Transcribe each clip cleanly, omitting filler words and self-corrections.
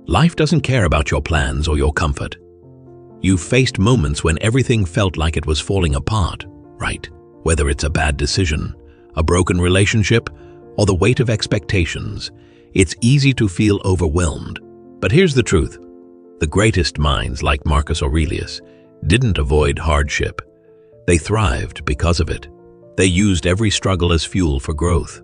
Life doesn't care about your plans or your comfort. You've faced moments when everything felt like it was falling apart, right? Whether it's a bad decision, a broken relationship, or the weight of expectations, it's easy to feel overwhelmed. But here's the truth. The greatest minds, like Marcus Aurelius, didn't avoid hardship. They thrived because of it. They used every struggle as fuel for growth.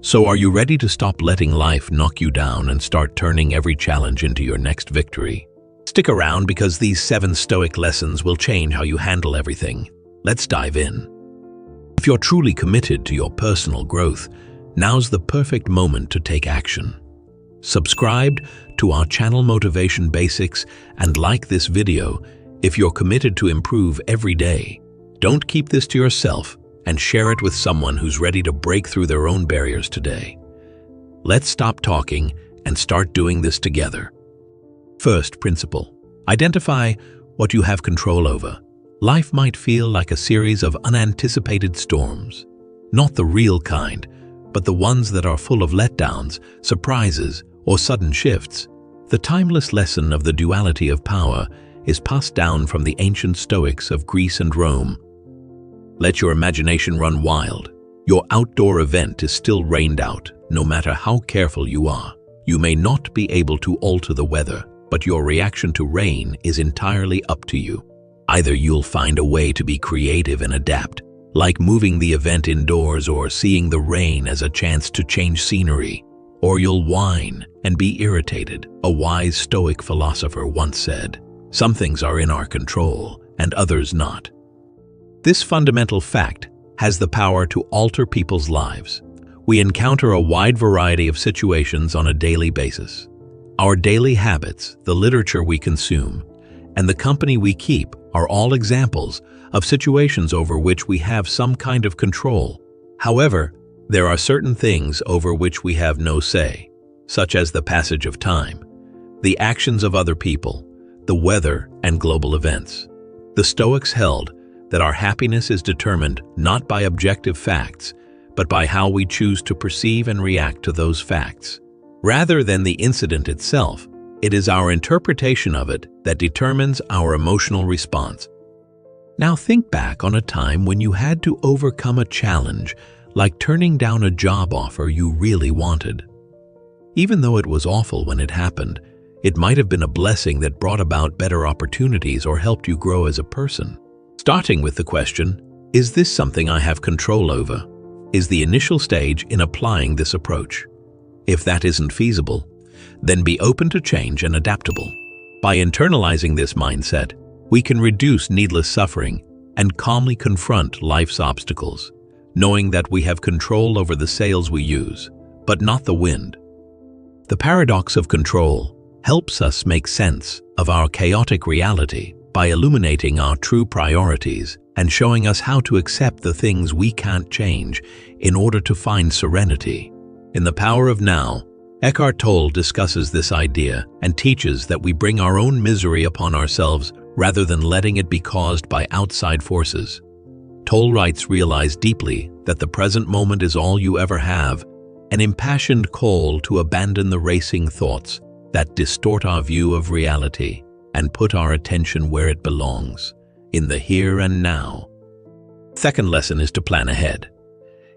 So are you ready to stop letting life knock you down and start turning every challenge into your next victory? Stick around because these 7 Stoic lessons will change how you handle everything. Let's dive in. If you're truly committed to your personal growth, now's the perfect moment to take action. Subscribe to our channel Motivation Basics and like this video if you're committed to improve every day. Don't keep this to yourself and share it with someone who's ready to break through their own barriers today. Let's stop talking and start doing this together. First principle: identify what you have control over. Life might feel like a series of unanticipated storms. Not the real kind, but the ones that are full of letdowns, surprises, or sudden shifts. The timeless lesson of the duality of power is passed down from the ancient Stoics of Greece and Rome. Let your imagination run wild. Your outdoor event is still rained out, no matter how careful you are. You may not be able to alter the weather, but your reaction to rain is entirely up to you. Either you'll find a way to be creative and adapt, like moving the event indoors or seeing the rain as a chance to change scenery, or you'll whine and be irritated. A wise Stoic philosopher once said, "Some things are in our control and others not." This fundamental fact has the power to alter people's lives. We encounter a wide variety of situations on a daily basis. Our daily habits, the literature we consume, and the company we keep are all examples of situations over which we have some kind of control. However, there are certain things over which we have no say, such as the passage of time, the actions of other people, the weather, and global events. The Stoics held that our happiness is determined not by objective facts, but by how we choose to perceive and react to those facts. Rather than the incident itself, it is our interpretation of it that determines our emotional response. Now think back on a time when you had to overcome a challenge, like turning down a job offer you really wanted. Even though it was awful when it happened, it might have been a blessing that brought about better opportunities or helped you grow as a person. Starting with the question, "Is this something I have control over?" is the initial stage in applying this approach. If that isn't feasible, then be open to change and adaptable. By internalizing this mindset, we can reduce needless suffering and calmly confront life's obstacles, knowing that we have control over the sails we use, but not the wind. The paradox of control helps us make sense of our chaotic reality by illuminating our true priorities and showing us how to accept the things we can't change in order to find serenity. In The Power of Now, Eckhart Tolle discusses this idea and teaches that we bring our own misery upon ourselves rather than letting it be caused by outside forces. Tolle writes, "Realize deeply that the present moment is all you ever have, an impassioned call to abandon the racing thoughts that distort our view of reality and put our attention where it belongs, in the here and now." Second lesson is to plan ahead.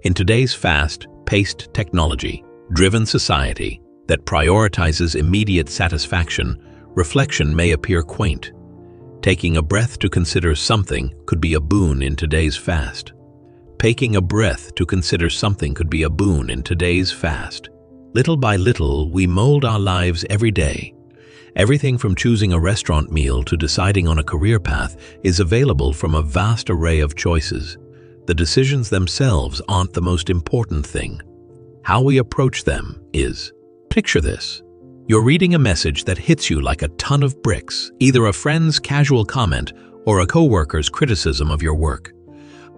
In today's fast-paced, technology-driven society that prioritizes immediate satisfaction, reflection may appear quaint. Taking a breath to consider something could be a boon in today's fast. Taking a breath to consider something could be a boon in today's fast. Little by little, we mold our lives every day. Everything from choosing a restaurant meal to deciding on a career path is available from a vast array of choices. The decisions themselves aren't the most important thing. How we approach them is. Picture this. You're reading a message that hits you like a ton of bricks, either a friend's casual comment or a coworker's criticism of your work.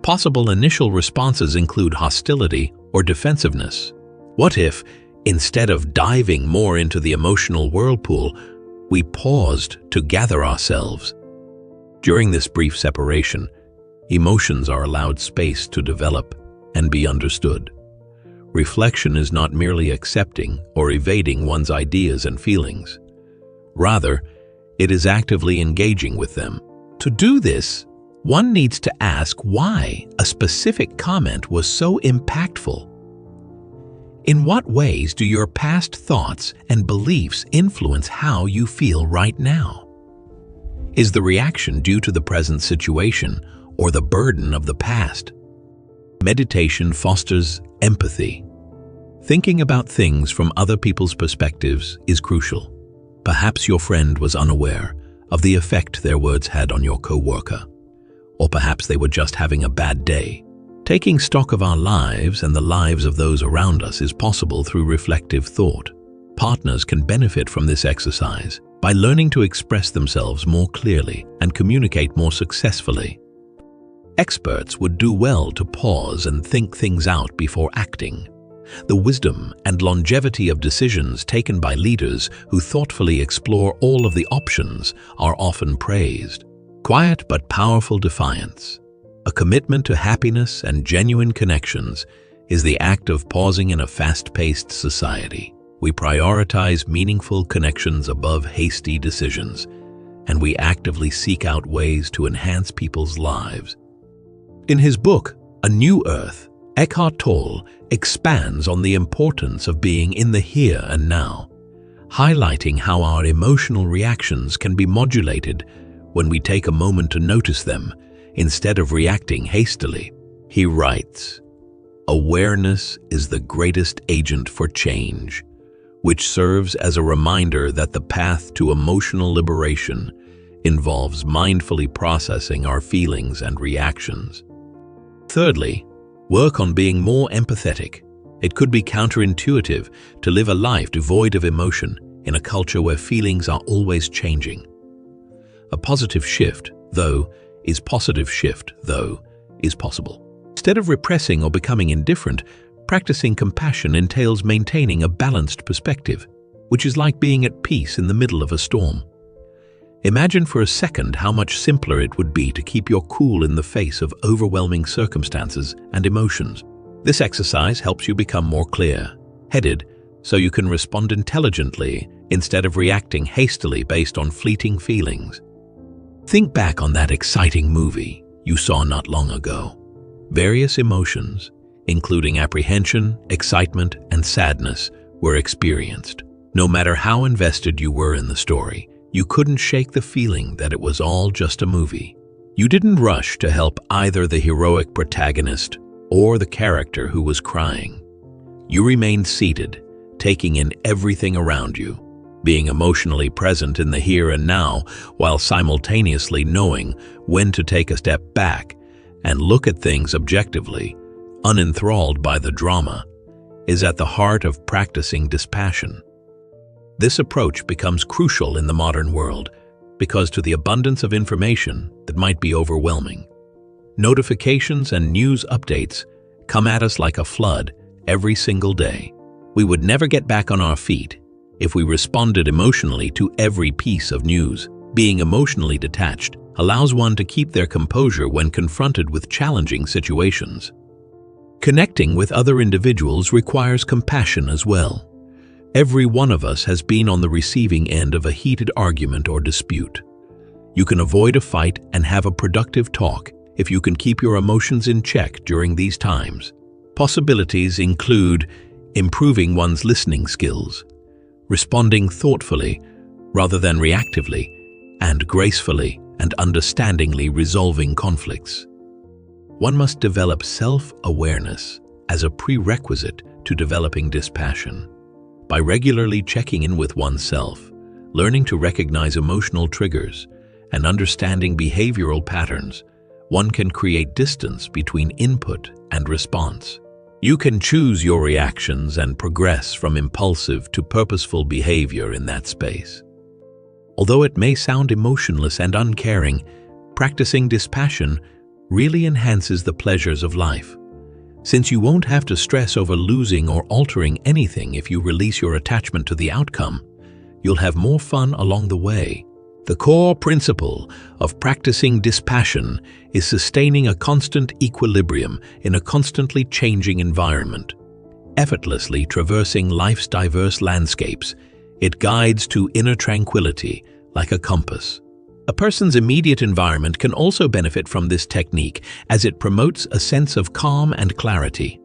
Possible initial responses include hostility or defensiveness. What if, instead of diving more into the emotional whirlpool, we paused to gather ourselves? During this brief separation, emotions are allowed space to develop and be understood. Reflection is not merely accepting or evading one's ideas and feelings. Rather, it is actively engaging with them. To do this, one needs to ask why a specific comment was so impactful. In what ways do your past thoughts and beliefs influence how you feel right now? Is the reaction due to the present situation or the burden of the past? Meditation fosters empathy. Thinking about things from other people's perspectives is crucial. Perhaps your friend was unaware of the effect their words had on your co-worker, or perhaps they were just having a bad day. Taking stock of our lives and the lives of those around us is possible through reflective thought. Partners can benefit from this exercise by learning to express themselves more clearly and communicate more successfully. Experts would do well to pause and think things out before acting. The wisdom and longevity of decisions taken by leaders who thoughtfully explore all of the options are often praised. Quiet but powerful defiance, a commitment to happiness and genuine connections, is the act of pausing in a fast-paced society. We prioritize meaningful connections above hasty decisions, and we actively seek out ways to enhance people's lives. In his book, A New Earth, Eckhart Tolle expands on the importance of being in the here and now, highlighting how our emotional reactions can be modulated when we take a moment to notice them instead of reacting hastily. He writes, "Awareness is the greatest agent for change, which serves as a reminder that the path to emotional liberation involves mindfully processing our feelings and reactions." Thirdly, work on being more empathetic. It could be counterintuitive to live a life devoid of emotion in a culture where feelings are always changing. A positive shift, though, is possible. Instead of repressing or becoming indifferent, practicing compassion entails maintaining a balanced perspective, which is like being at peace in the middle of a storm. Imagine for a second how much simpler it would be to keep your cool in the face of overwhelming circumstances and emotions. This exercise helps you become more clear-headed, so you can respond intelligently instead of reacting hastily based on fleeting feelings. Think back on that exciting movie you saw not long ago. Various emotions, including apprehension, excitement, and sadness, were experienced. No matter how invested you were in the story, you couldn't shake the feeling that it was all just a movie. You didn't rush to help either the heroic protagonist or the character who was crying. You remained seated, taking in everything around you, being emotionally present in the here and now while simultaneously knowing when to take a step back and look at things objectively, unenthralled by the drama, is at the heart of practicing dispassion. This approach becomes crucial in the modern world because to the abundance of information that might be overwhelming. Notifications and news updates come at us like a flood every single day. We would never get back on our feet if we responded emotionally to every piece of news. Being emotionally detached allows one to keep their composure when confronted with challenging situations. Connecting with other individuals requires compassion as well. Every one of us has been on the receiving end of a heated argument or dispute. You can avoid a fight and have a productive talk if you can keep your emotions in check during these times. Possibilities include improving one's listening skills, responding thoughtfully rather than reactively, and gracefully and understandingly resolving conflicts. One must develop self-awareness as a prerequisite to developing dispassion. By regularly checking in with oneself, learning to recognize emotional triggers, and understanding behavioral patterns, one can create distance between input and response. You can choose your reactions and progress from impulsive to purposeful behavior in that space. Although it may sound emotionless and uncaring, practicing dispassion really enhances the pleasures of life. Since you won't have to stress over losing or altering anything if you release your attachment to the outcome, you'll have more fun along the way. The core principle of practicing dispassion is sustaining a constant equilibrium in a constantly changing environment. Effortlessly traversing life's diverse landscapes, it guides to inner tranquility like a compass. A person's immediate environment can also benefit from this technique as it promotes a sense of calm and clarity.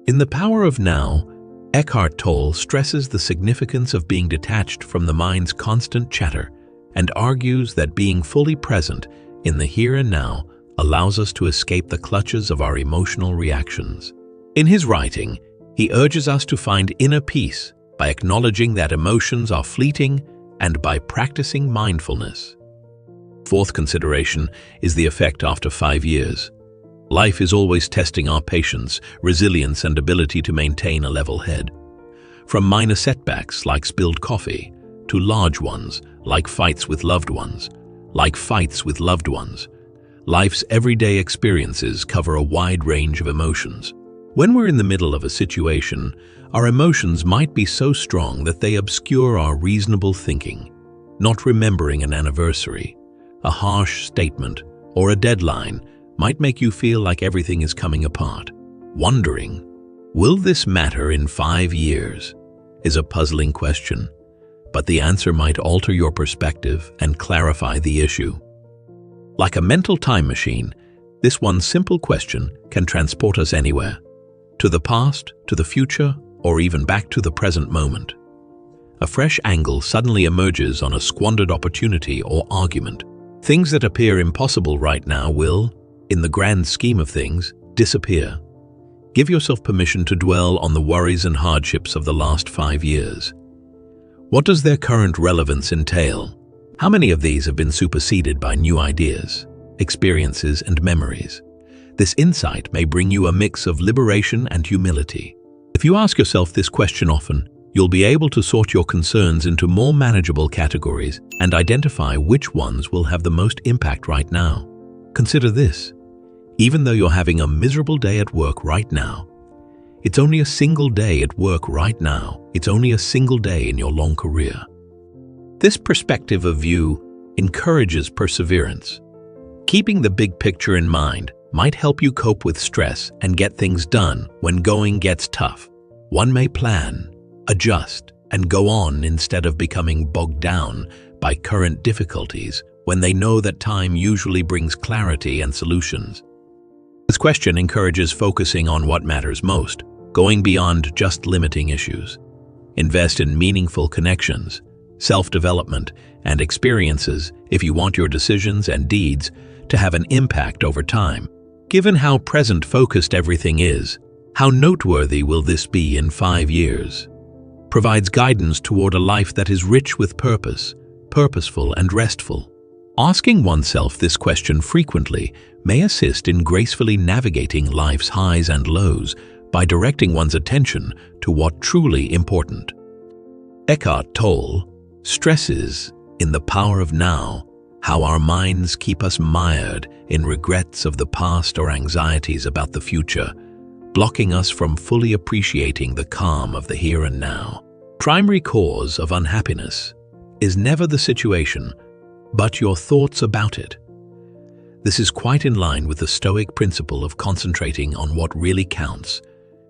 In The Power of Now, Eckhart Tolle stresses the significance of being detached from the mind's constant chatter and argues that being fully present in the here and now allows us to escape the clutches of our emotional reactions. In his writing, he urges us to find inner peace by acknowledging that emotions are fleeting and by practicing mindfulness. Fourth consideration is the effect after 5 years. Life is always testing our patience, resilience, and ability to maintain a level head. From minor setbacks like spilled coffee to large ones like fights with loved ones, life's everyday experiences cover a wide range of emotions. When we're in the middle of a situation, our emotions might be so strong that they obscure our reasonable thinking. Not remembering an anniversary, a harsh statement, or a deadline might make you feel like everything is coming apart. Wondering, will this matter in 5 years, is a puzzling question, but the answer might alter your perspective and clarify the issue. Like a mental time machine, this one simple question can transport us anywhere, to the past, to the future, or even back to the present moment. A fresh angle suddenly emerges on a squandered opportunity or argument. Things that appear impossible right now will, in the grand scheme of things, disappear. Give yourself permission to dwell on the worries and hardships of the last 5 years. What does their current relevance entail? How many of these have been superseded by new ideas, experiences, and memories? This insight may bring you a mix of liberation and humility. If you ask yourself this question often, you'll be able to sort your concerns into more manageable categories and identify which ones will have the most impact right now. Consider this. Even though you're having a miserable day at work right now, it's only a single day at work right now. It's only a single day in your long career. This perspective of view encourages perseverance. Keeping the big picture in mind might help you cope with stress and get things done when going gets tough. One may plan, adjust, and go on instead of becoming bogged down by current difficulties when they know that time usually brings clarity and solutions. This question encourages focusing on what matters most, going beyond just limiting issues. Invest in meaningful connections, self-development, and experiences if you want your decisions and deeds to have an impact over time. Given how present-focused everything is, how noteworthy will this be in 5 years? Provides guidance toward a life that is rich with purpose, purposeful and restful. Asking oneself this question frequently may assist in gracefully navigating life's highs and lows by directing one's attention to what truly important. Eckhart Tolle stresses in The Power of Now how our minds keep us mired in regrets of the past or anxieties about the future, blocking us from fully appreciating the calm of the here and now. Primary cause of unhappiness is never the situation, but your thoughts about it. This is quite in line with the Stoic principle of concentrating on what really counts,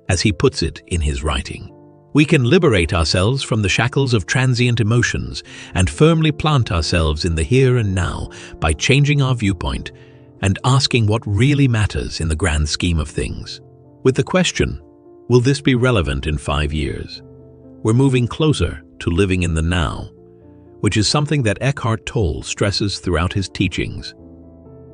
as he puts it in his writing. We can liberate ourselves from the shackles of transient emotions and firmly plant ourselves in the here and now by changing our viewpoint and asking what really matters in the grand scheme of things. With the question, will this be relevant in 5 years? We're moving closer to living in the now, which is something that Eckhart Tolle stresses throughout his teachings.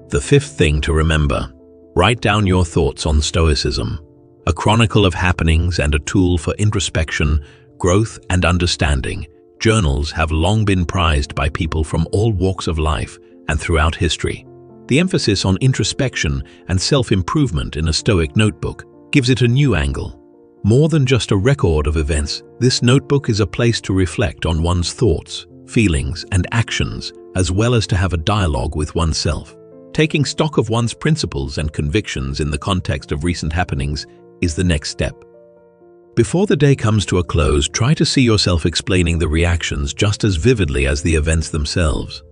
The fifth thing to remember: write down your thoughts on Stoicism, a chronicle of happenings and a tool for introspection, growth, and understanding. Journals have long been prized by people from all walks of life and throughout history. The emphasis on introspection and self-improvement in a Stoic notebook gives it a new angle. More than just a record of events, this notebook is a place to reflect on one's thoughts, feelings, and actions, as well as to have a dialogue with oneself. Taking stock of one's principles and convictions in the context of recent happenings is the next step. Before the day comes to a close, try to see yourself explaining the reactions just as vividly as the events themselves.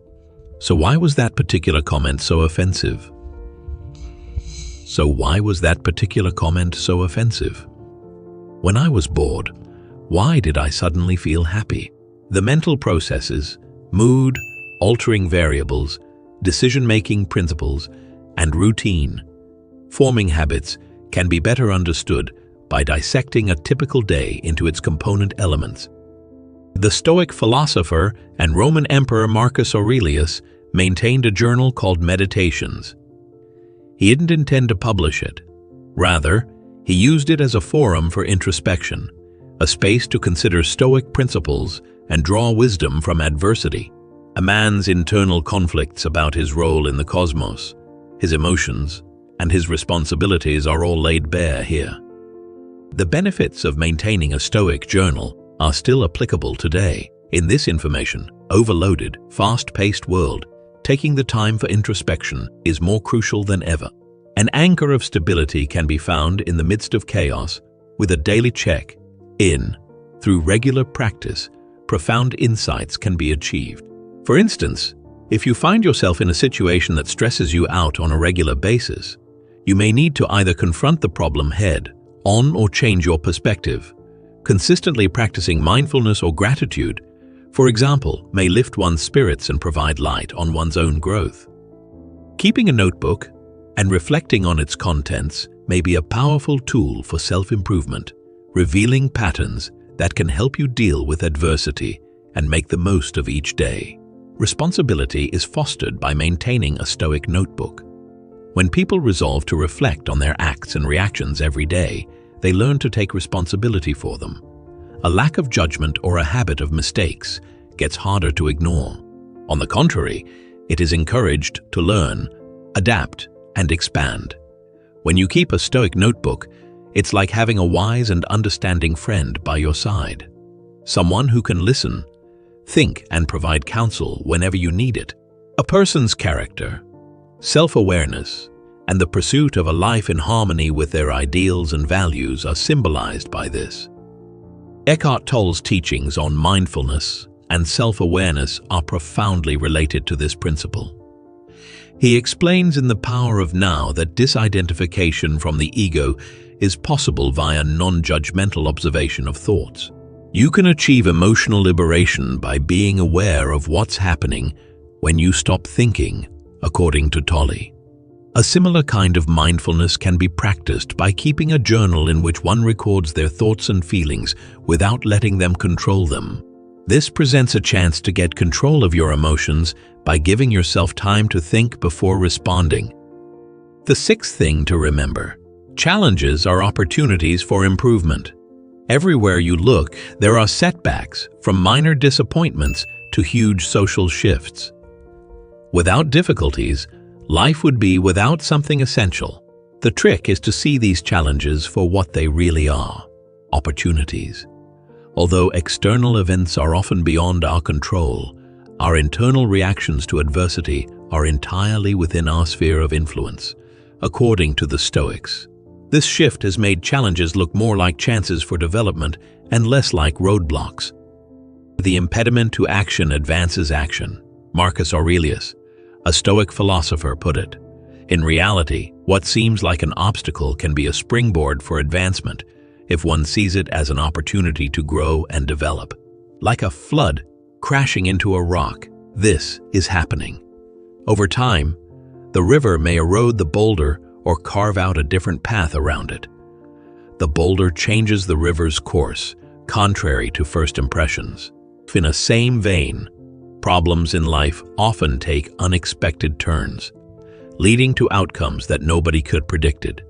So why was that particular comment so offensive? When I was bored, why did I suddenly feel happy? The mental processes, mood, altering variables, decision-making principles, and routine forming habits can be better understood by dissecting a typical day into its component elements. The Stoic philosopher and Roman Emperor Marcus Aurelius maintained a journal called Meditations. He didn't intend to publish it. Rather, he used it as a forum for introspection, a space to consider Stoic principles and draw wisdom from adversity. A man's internal conflicts about his role in the cosmos, his emotions, and his responsibilities are all laid bare here. The benefits of maintaining a Stoic journal are still applicable today. In this information-overloaded, fast-paced world, taking the time for introspection is more crucial than ever. An anchor of stability can be found in the midst of chaos with a daily check-in. Through regular practice, profound insights can be achieved. For instance, if you find yourself in a situation that stresses you out on a regular basis, you may need to either confront the problem head-on or change your perspective. Consistently practicing mindfulness or gratitude, for example, may lift one's spirits and provide light on one's own growth. Keeping a notebook and reflecting on its contents may be a powerful tool for self-improvement, revealing patterns that can help you deal with adversity and make the most of each day. Responsibility is fostered by maintaining a Stoic notebook. When people resolve to reflect on their acts and reactions every day, they learn to take responsibility for them. A lack of judgment or a habit of mistakes gets harder to ignore. On the contrary, it is encouraged to learn, adapt, and expand. When you keep a Stoic notebook, it's like having a wise and understanding friend by your side. Someone who can listen, think, and provide counsel whenever you need it. A person's character, self-awareness, and the pursuit of a life in harmony with their ideals and values are symbolized by this. Eckhart Tolle's teachings on mindfulness and self-awareness are profoundly related to this principle. He explains in The Power of Now that disidentification from the ego is possible via non-judgmental observation of thoughts. You can achieve emotional liberation by being aware of what's happening when you stop thinking, according to Tolle. A similar kind of mindfulness can be practiced by keeping a journal in which one records their thoughts and feelings without letting them control them. This presents a chance to get control of your emotions by giving yourself time to think before responding. The sixth thing to remember: challenges are opportunities for improvement. Everywhere you look, there are setbacks, from minor disappointments to huge social shifts. Without difficulties, life would be without something essential. The trick is to see these challenges for what they really are: opportunities. Although external events are often beyond our control, our internal reactions to adversity are entirely within our sphere of influence, according to the Stoics. This shift has made challenges look more like chances for development and less like roadblocks. The impediment to action advances action. Marcus Aurelius, a Stoic philosopher, put it. In reality, what seems like an obstacle can be a springboard for advancement if one sees it as an opportunity to grow and develop. Like a flood crashing into a rock, this is happening. Over time, the river may erode the boulder or carve out a different path around it. The boulder changes the river's course, contrary to first impressions. In a same vein, problems in life often take unexpected turns, leading to outcomes that nobody could predicted.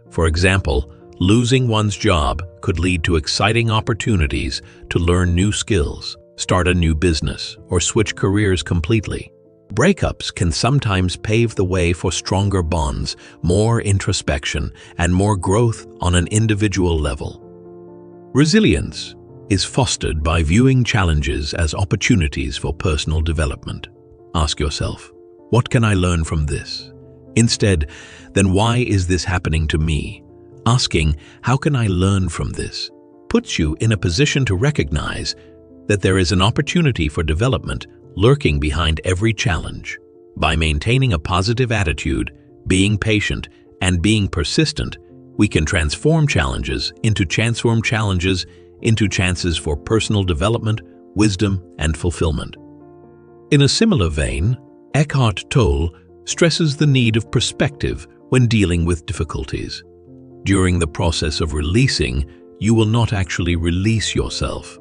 For example, losing one's job could lead to exciting opportunities to learn new skills, start a new business, or switch careers completely. Breakups can sometimes pave the way for stronger bonds, more introspection, and more growth on an individual level. Resilience is fostered by viewing challenges as opportunities for personal development. Ask yourself, what can I learn from this? Instead, then why is this happening to me? Asking, how can I learn from this, puts you in a position to recognize that there is an opportunity for development lurking behind every challenge. By maintaining a positive attitude, being patient, and being persistent, We can transform challenges into chances for personal development, wisdom, and fulfillment. In a similar vein, Eckhart Tolle stresses the need of perspective when dealing with difficulties. During the process of releasing, you will not actually release yourself.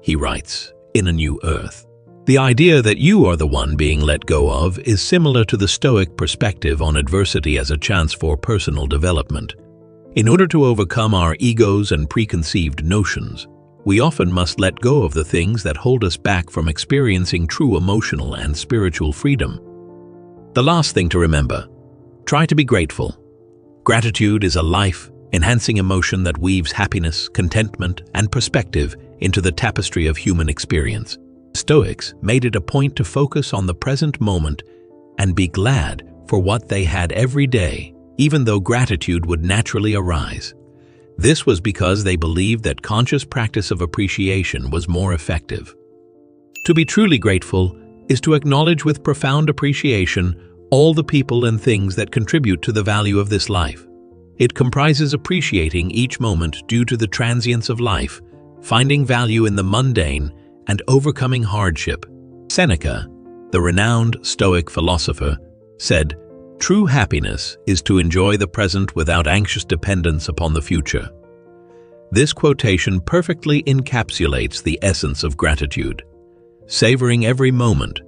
He writes, in A New Earth, the idea that you are the one being let go of is similar to the Stoic perspective on adversity as a chance for personal development. In order to overcome our egos and preconceived notions, we often must let go of the things that hold us back from experiencing true emotional and spiritual freedom. The last thing to remember: try to be grateful. Gratitude is a life-enhancing emotion that weaves happiness, contentment, and perspective into the tapestry of human experience. Stoics made it a point to focus on the present moment and be glad for what they had every day, even though gratitude would naturally arise. This was because they believed that conscious practice of appreciation was more effective. To be truly grateful is to acknowledge with profound appreciation all the people and things that contribute to the value of this life. It comprises appreciating each moment due to the transience of life, finding value in the mundane, and overcoming hardship. Seneca, the renowned Stoic philosopher, said, "True happiness is to enjoy the present without anxious dependence upon the future." This quotation perfectly encapsulates the essence of gratitude. Savoring every moment,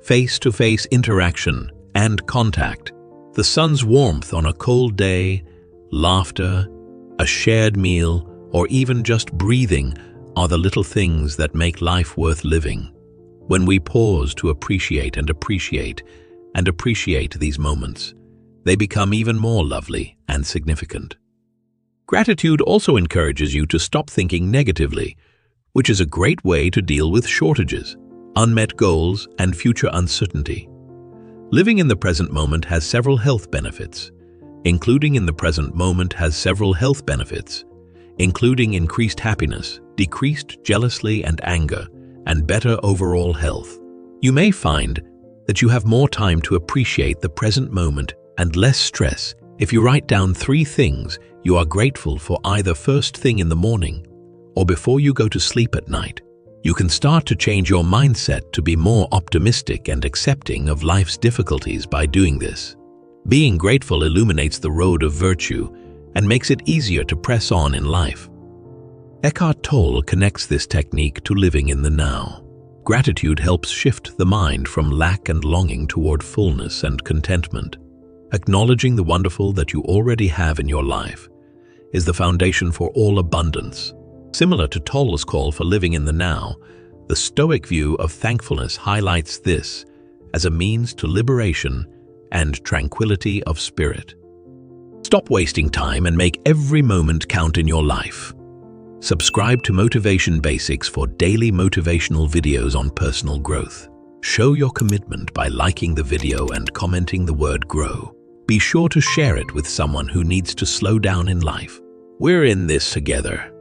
face-to-face interaction and contact, the sun's warmth on a cold day, laughter, a shared meal, or even just breathing are the little things that make life worth living. When we pause to appreciate these moments, they become even more lovely and significant. Gratitude also encourages you to stop thinking negatively, which is a great way to deal with shortages, unmet goals, and future uncertainty. Living in the present moment has several health benefits. Including increased happiness, decreased jealousy and anger, and better overall health. You may find that you have more time to appreciate the present moment and less stress if you write down 3 things you are grateful for either first thing in the morning or before you go to sleep at night. You can start to change your mindset to be more optimistic and accepting of life's difficulties by doing this. Being grateful illuminates the road of virtue and makes it easier to press on in life. Eckhart Tolle connects this technique to living in the now. Gratitude helps shift the mind from lack and longing toward fullness and contentment. Acknowledging the wonderful that you already have in your life is the foundation for all abundance. Similar to Tolle's call for living in the now, the Stoic view of thankfulness highlights this as a means to liberation and tranquility of spirit. Stop wasting time and make every moment count in your life. Subscribe to Motivation Basics for daily motivational videos on personal growth. Show your commitment by liking the video and commenting the word GROW. Be sure to share it with someone who needs to slow down in life. We're in this together.